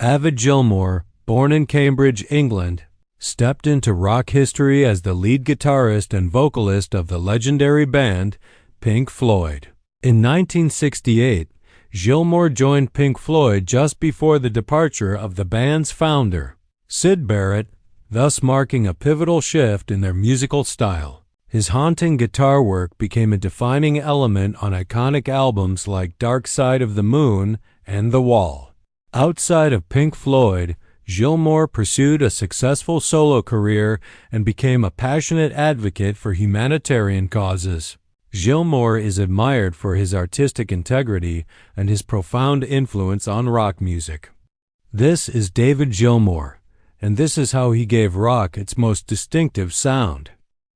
David Gilmour, born in Cambridge, England, stepped into rock history as the lead guitarist and vocalist of the legendary band Pink Floyd. In 1968, Gilmour joined Pink Floyd just before the departure of the band's founder, Syd Barrett, thus marking a pivotal shift in their musical style. His haunting guitar work became a defining element on iconic albums like Dark Side of the Moon and The Wall. Outside of Pink Floyd, Gilmour pursued a successful solo career and became a passionate advocate for humanitarian causes. Gilmour is admired for his artistic integrity and his profound influence on rock music. This is David Gilmour, and this is how he gave rock its most distinctive sound.